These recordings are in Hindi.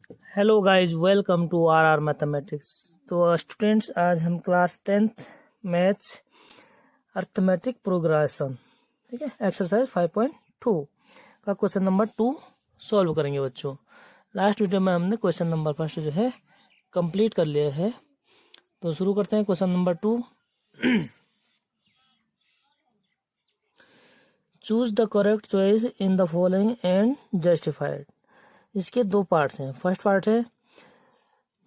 Hello guys, welcome to our mathematics. तो स्टूडेंट्स, आज हम class 10th maths arithmetic progression, ठीक है, एक्सरसाइज 5.2 का क्वेश्चन नंबर 2 सॉल्व करेंगे बच्चों। लास्ट वीडियो में हमने क्वेश्चन नंबर फर्स्ट जो है कंप्लीट कर लिया है। तो शुरू करते हैं question number 2। Choose the correct choice in the following and justified. इसके दो पार्ट्स हैं। फर्स्ट पार्ट है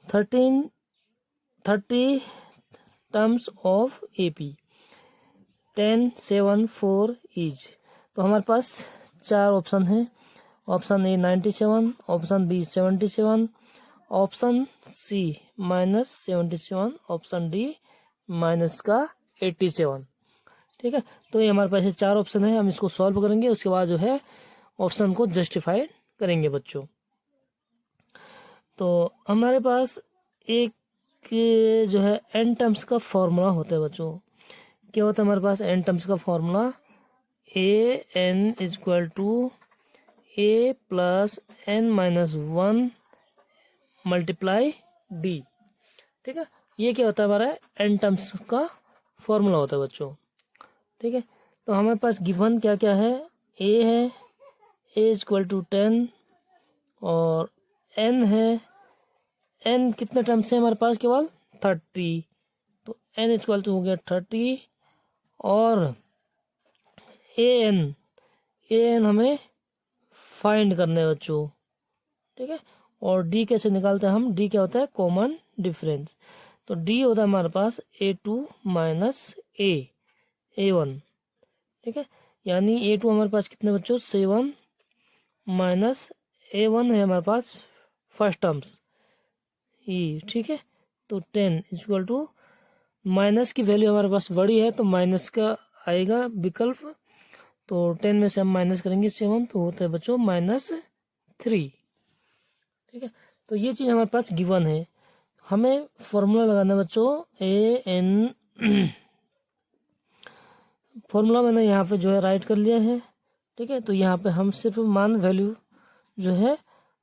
30 टर्म्स ऑफ एपी 10, 7, 4 ईच। तो हमारे पास चार ऑप्शन हैं। Option A 97, option B 77, option C -77, option D -87। ठीक है, तो ये हमारे पास ये चार ऑप्शन है। हम इसको सॉल्व करेंगे, उसके बाद जो है ऑप्शन को जस्टिफाई करेंगे बच्चों। तो हमारे पास एक जो है एन टर्म्स का फॉर्मूला होता है बच्चों। क्या होता है हमारे पास एन टर्म्स का formula? A n equal to a plus n minus 1 multiply d. ठीक है, ये क्या होता है हमारा एन टर्म्स का फॉर्मूला होता है बच्चों। ठीक है, तो हमारे पास गिवन क्या क्या है? ए है, ए इजक्वल टू 10, और एन है, एन कितने टर्म्स है हमारे पास? केवल 30। तो एन इक्वल टू हो गया 30, और ए एन हमें फाइंड करना है बच्चों। ठीक है, और डी कैसे निकालते हैं हम? डी क्या होता है? Common difference. तो डी होता है हमारे पास A2 माइनस A1। ठीक है, यानी A2 हमारे पास कितने बच्चों? 7 माइनस A1 है हमारे पास फर्स्ट टर्म्स ई। ठीक है, तो 10 इक्वल टू माइनस की वैल्यू हमारे पास बड़ी है तो माइनस का आएगा विकल्प। तो 10 में से हम माइनस करेंगे 7, तो होता है बच्चों -3। ठीक है, तो ये चीज़ हमारे पास गिवन है। हमें फॉर्मूला लगाना है बच्चों ए एन। फॉर्मूला मैंने यहाँ पे जो है राइट कर लिया है। ठीक है, तो यहाँ पे हम सिर्फ मान वैल्यू जो है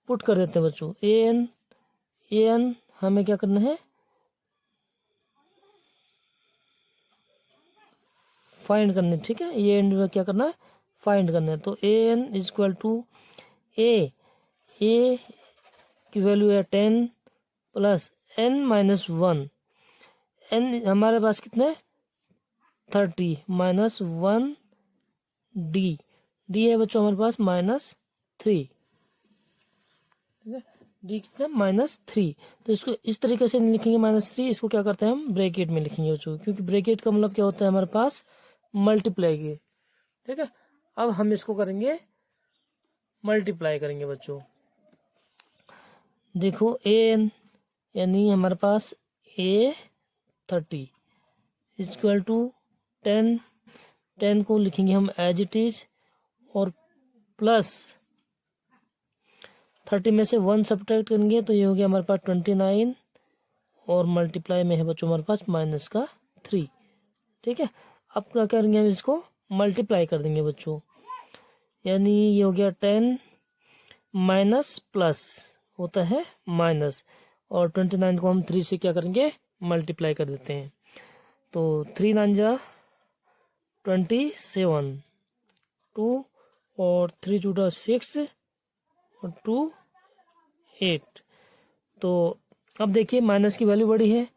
पुट कर देते हैं बच्चों। ए एन हमें क्या करना है? फाइंड करने। ठीक है, ए एन में क्या करना है? फाइंड करना है। तो ए एन इजक्वल टू ए की वैल्यू है 10 प्लस एन माइनस 1। एन हमारे पास कितने? 30 माइनस 1 डी है बच्चों हमारे पास -3। ठीक है, डी कितना? -3। तो इसको इस तरीके से नहीं लिखेंगे -3, इसको क्या करते हैं हम? ब्रैकेट में लिखेंगे बच्चों, क्योंकि ब्रैकेट का मतलब क्या होता है हमारे पास? मल्टीप्लाई के। ठीक है, अब हम इसको करेंगे मल्टीप्लाई करेंगे बच्चों। देखो ए एन यानी हमारे पास A30 इक्वल टू 10 को लिखेंगे हम एज इट इज, और प्लस 30 में से 1 सब्ट्रैक्ट करेंगे तो ये हो गया हमारे पास 29, और मल्टीप्लाई में है बच्चों हमारे पास -3। ठीक है, अब क्या करेंगे हम? इसको मल्टीप्लाई कर देंगे बच्चों, यानी ये हो गया 10 माइनस प्लस होता है माइनस, और 29 को हम 3 से क्या करेंगे? मल्टीप्लाई कर देते हैं। तो 3 9 जा 27, 2 और 3 2 6 और 2 8। तो अब देखिए माइनस की वैल्यू बड़ी है,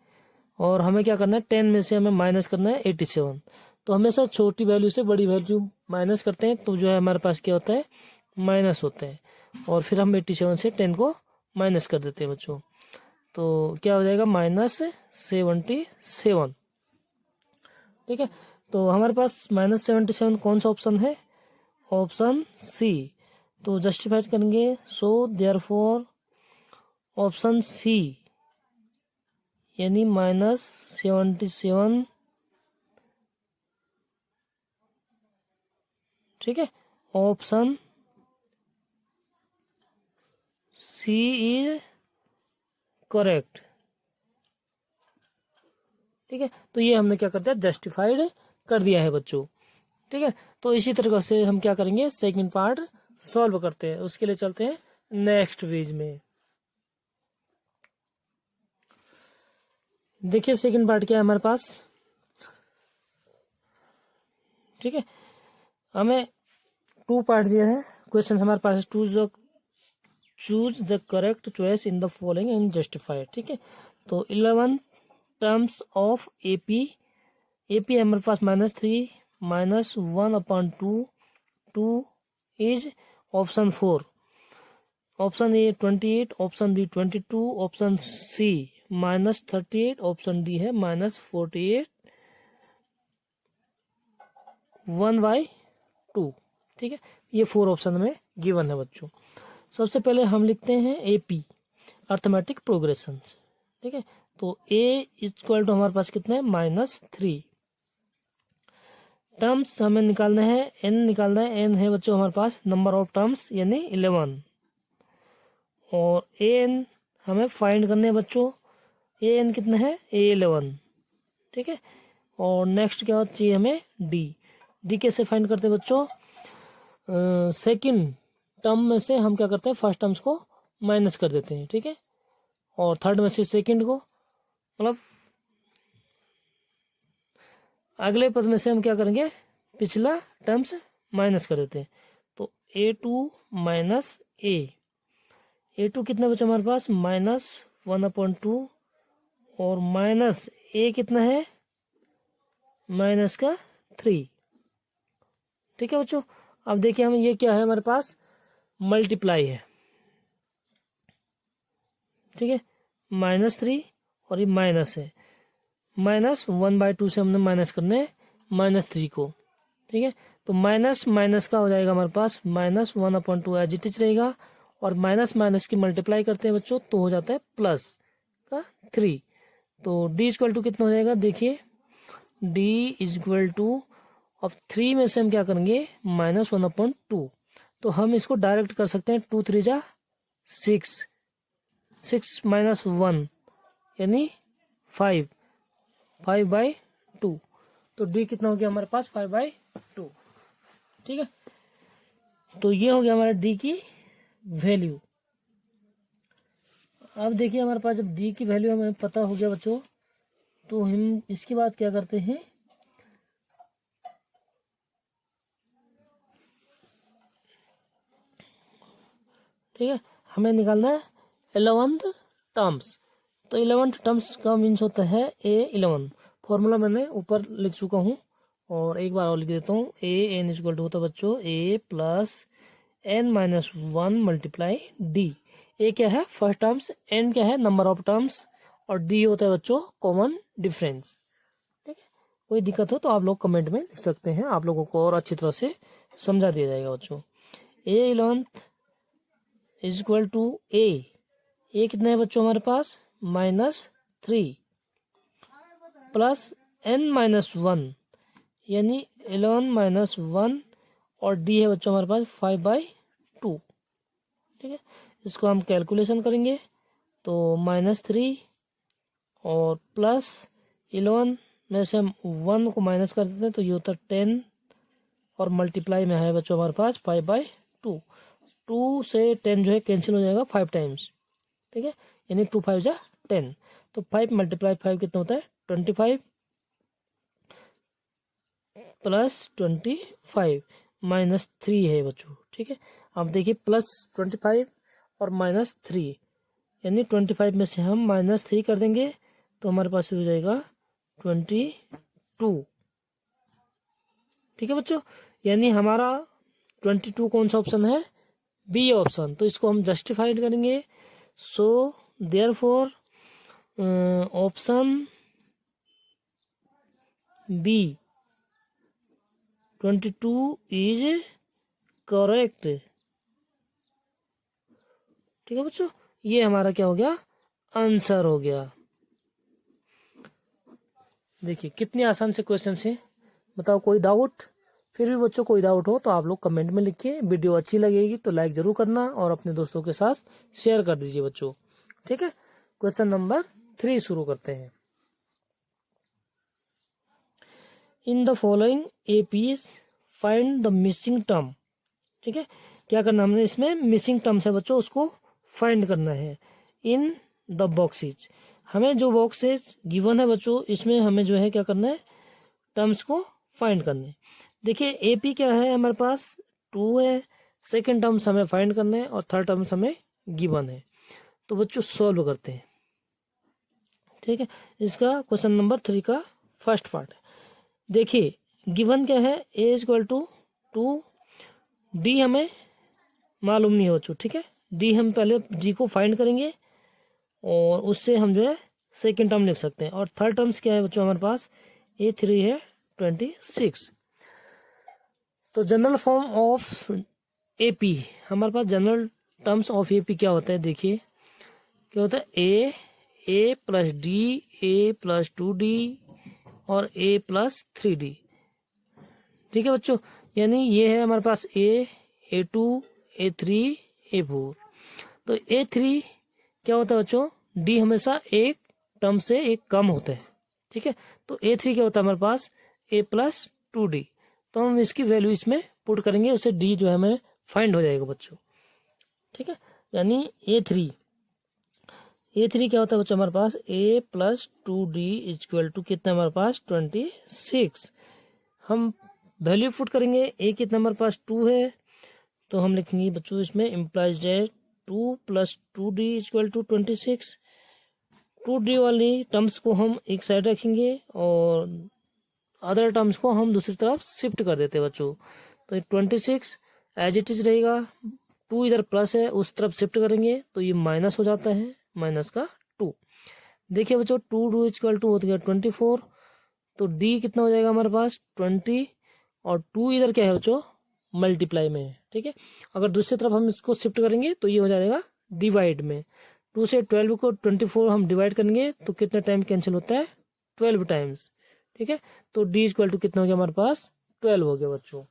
और हमें क्या करना है? 10 में से हमें माइनस करना है 87। तो हमेशा छोटी वैल्यू से बड़ी वैल्यू माइनस करते हैं, तो जो है हमारे पास क्या होता है? माइनस होता है, और फिर हम 87 से 10 को माइनस कर देते हैं बच्चों। तो क्या हो जाएगा? -77। ठीक है, तो हमारे पास -77 कौन सा ऑप्शन है? Option C. तो जस्टिफाइड करेंगे, सो देयरफॉर ऑप्शन सी यानी -77। ठीक है, ऑप्शन सी इज करेक्ट। ठीक है, तो ये हमने क्या कर दिया? जस्टिफाइड कर दिया है बच्चों। ठीक है, तो इसी तरह से हम क्या करेंगे? सेकंड पार्ट सॉल्व करते हैं। उसके लिए चलते हैं नेक्स्ट पेज में। देखिए सेकंड पार्ट क्या है हमारे पास, ठीक है। हमें 2 पार्ट दिया है क्वेश्चन हमारे पास, choose the correct choice in the following and justify, ठीक है। तो 11 टर्म्स ऑफ एपी है हमारे पास -3 -1/2, 2 is option 4, option A 28, option B 22, option C -38, option D है -48, 1/2, ठीक है। ये 4 ऑप्शन में गिवन है बच्चों। सबसे पहले हम लिखते हैं एपी, अर्थमेटिक प्रोग्रेशन, ठीक है। तो ए इक्वल टू हमारे पास कितना है -3। टर्म्स हमें निकालना है, एन निकालना है, एन है बच्चों हमारे पास नंबर ऑफ टर्म्स यानी 11, और ए एन हमें फाइंड करने हैं बच्चों। ए एन कितना है A11, ठीक है। और नेक्स्ट क्या चाहिए हमें डी कैसे फाइंड करते हैं बच्चों, सेकंड टर्म में से हम क्या करते हैं फर्स्ट टर्म्स को माइनस कर देते हैं, ठीक है। और थर्ड में से सेकंड को, मतलब अगले पद में से हम क्या करेंगे पिछला टर्म्स माइनस कर देते हैं। तो A2 माइनस A2 कितना बचा हमारे पास -1/2, और माइनस A कितना है -3, ठीक है बच्चों। अब देखिए हम ये क्या है हमारे पास मल्टीप्लाई है, ठीक है, -3 और ये माइनस है, -1/2 से हमने माइनस करने -3 को, ठीक है। तो माइनस माइनस का हो जाएगा हमारे पास -1/2 एज इट इज रहेगा, और माइनस माइनस की मल्टीप्लाई करते हैं बच्चों तो हो जाता है प्लस का 3। तो D इक्वल टू कितना हो जाएगा, देखिए D इक्वल टू, अब 3 में से हम क्या करेंगे -1/2, तो हम इसको डायरेक्ट कर सकते हैं 2 3 जा 6, 6 - 1 यानी 5/2, तो D कितना हो गया हमारे पास 5/2, ठीक है। तो ये हो गया हमारा D की वैल्यू। अब देखिए हमारे पास जब D की वैल्यू हमें पता हो गया बच्चों, तो हम इसके बाद क्या करते हैं, ठीक है, हमें निकालना है 11th टर्म्स। तो 11th टर्म्स का मीन्स होता है A11, फॉर्मूला मैंने ऊपर लिख चुका हूँ और एक बार और लिख देता हूँ। AN इक्वल टू होता है बच्चों A plus N -1 multiply D। ए क्या है फर्स्ट टर्म्स, N क्या है नंबर ऑफ टर्म्स, और D होता है बच्चों कॉमन डिफरेंस, ठीक है। कोई दिक्कत हो तो आप लोग कमेंट में लिख सकते हैं, आप लोगों को और अच्छी तरह से समझा दिया जाएगा बच्चों। A11 इज इक्वल टू ए कितना है बच्चों हमारे पास -3 प्लस N -1 यानी 11 -1, और D है बच्चों हमारे पास 5/2, ठीक है। इसको हम कैलकुलेशन करेंगे तो -3 और प्लस 11 में से हम 1 को माइनस कर देते हैं तो ये होता है 10, और मल्टीप्लाई में है बच्चों हमारे पास 5/2। 2 से 10 जो है कैंसिल हो जाएगा 5 टाइम्स, ठीक है, यानी 2 5 जा 10। तो 5 × 5 कितना होता है 25 प्लस 25 -3 है बच्चों, ठीक है। अब देखिए +25 और -3 यानी 25 में से हम -3 कर देंगे तो हमारे पास हो जाएगा 22, ठीक है बच्चों। यानी हमारा 22 कौन सा ऑप्शन है, बी ऑप्शन। तो इसको हम जस्टिफाइड करेंगे। So therefore option B 22 is correct, ठीक है बच्चों। ये हमारा क्या हो गया आंसर हो गया। देखिए कितने आसान से क्वेश्चन है, बताओ कोई डाउट। फिर भी बच्चों कोई डाउट हो तो आप लोग कमेंट में लिखिए। वीडियो अच्छी लगेगी तो लाइक जरूर करना और अपने दोस्तों के साथ शेयर कर दीजिए बच्चों, ठीक है। क्वेश्चन नंबर 3 शुरू करते हैं। इन the following APs find the missing term, ठीक है। क्या करना हमने इसमें मिसिंग टर्म्स है बच्चों, उसको फाइंड करना है इन द बॉक्सेज। हमें जो बॉक्सेस गिवन है बच्चों, इसमें हमें जो है क्या करना है, टर्म्स को फाइंड करने। देखिए AP क्या है हमारे पास 2 है, सेकेंड टर्म्स हमें फाइंड करना है और थर्ड टर्म्स हमें गिवन है। तो बच्चों सॉल्व करते हैं, ठीक है। इसका क्वेश्चन नंबर 3 का फर्स्ट पार्ट है। देखिए गिवन क्या है, A = 2, D हमें मालूम नहीं हो, ठीक है। D हम पहले D को फाइंड करेंगे और उससे हम जो है सेकेंड टर्म लिख सकते हैं। और थर्ड टर्म्स क्या है बच्चों हमारे पास, A3 है 26। तो जनरल फॉर्म ऑफ AP, हमारे पास जनरल टर्म्स ऑफ AP क्या होता है, देखिए क्या होता है, A + D, A + 2D और A + 3D, ठीक है बच्चों। यानी ये है हमारे पास A, A2, A3, A4। तो A3 क्या होता है बच्चों, D हमेशा एक टर्म से एक कम होता है, ठीक है। तो A3 क्या होता है हमारे पास, A + 2D। तो हम इसकी वैल्यू इसमें पुट करेंगे, उससे D जो है हमें फाइंड हो जाएगा बच्चों, ठीक है। यानी A3 क्या होता है बच्चों हमारे पास, A + 2D = कितना हमारे पास 26। हम वैल्यू पुट करेंगे, A कितना हमारे पास 2 है, तो हम लिखेंगे बच्चों इसमें इम्प्लाइज डेट 2 + 2D = 26। 2D वाली टर्म्स को हम एक साइड रखेंगे और अदर टर्म्स को हम दूसरी तरफ शिफ्ट कर देते हैं बच्चों। तो 26 एज इट इज रहेगा, 2 इधर प्लस है उस तरफ शिफ्ट करेंगे तो ये माइनस हो जाता है, माइनस का 2। देखिए बच्चों 2 = हो गया 24। तो D कितना हो जाएगा हमारे पास 20 और 2 इधर क्या है बच्चों, मल्टीप्लाई में है, ठीक है। अगर दूसरी तरफ हम इसको शिफ्ट करेंगे तो ये हो जाएगा डिवाइड में। 2 से 12 को 24 हम डिवाइड करेंगे तो कितना टाइम कैंसिल होता है, 12 टाइम्स, ठीक है। तो D = कितना हो गया हमारे पास 12 हो गया बच्चों,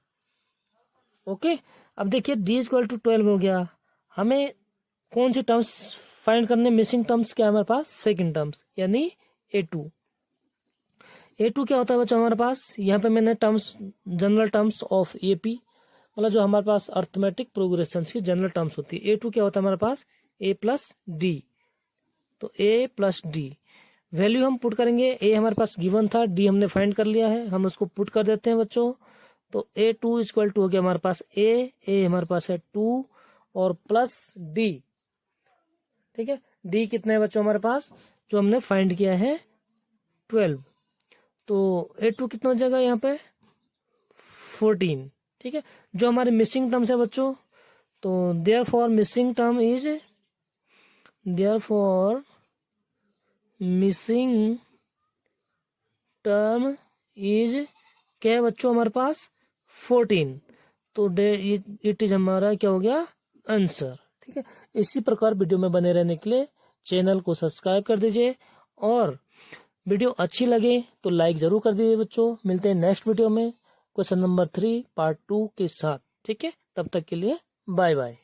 ओके। अब देखिए D = 12 हो गया, हमें कौन सी टर्म्स फाइंड करने, मिसिंग टर्म्स क्या है हमारे पास, सेकंड टर्म्स यानी A2 क्या होता है बच्चों हमारे पास, यहाँ पे मैंने terms general terms of AP मतलब जो हमारे पास अर्थमेटिक प्रोग्रेशन की जनरल टर्म्स होती है। A2 क्या होता है हमारे पास, A + D। तो A + D वैल्यू हम पुट करेंगे, A हमारे पास गिवन था, D हमने फाइंड कर लिया है, हम उसको पुट कर देते हैं बच्चों। तो A2 = हो गया हमारे पास A हमारे पास है 2 और प्लस D, ठीक है। D कितना है बच्चों हमारे पास, जो हमने फाइंड किया है 12। तो A2 कितना हो जाएगा यहाँ पे 14, ठीक है। जो हमारे मिसिंग टर्म्स है बच्चों, तो देयरफॉर मिसिंग टर्म इज क्या है बच्चों हमारे पास 14। तो इट इज हमारा क्या हो गया आंसर, ठीक है। इसी प्रकार वीडियो में बने रहने के लिए चैनल को सब्सक्राइब कर दीजिए और वीडियो अच्छी लगे तो लाइक जरूर कर दीजिए बच्चों। मिलते हैं नेक्स्ट वीडियो में क्वेश्चन नंबर 3 पार्ट 2 के साथ, ठीक है। तब तक के लिए बाय बाय।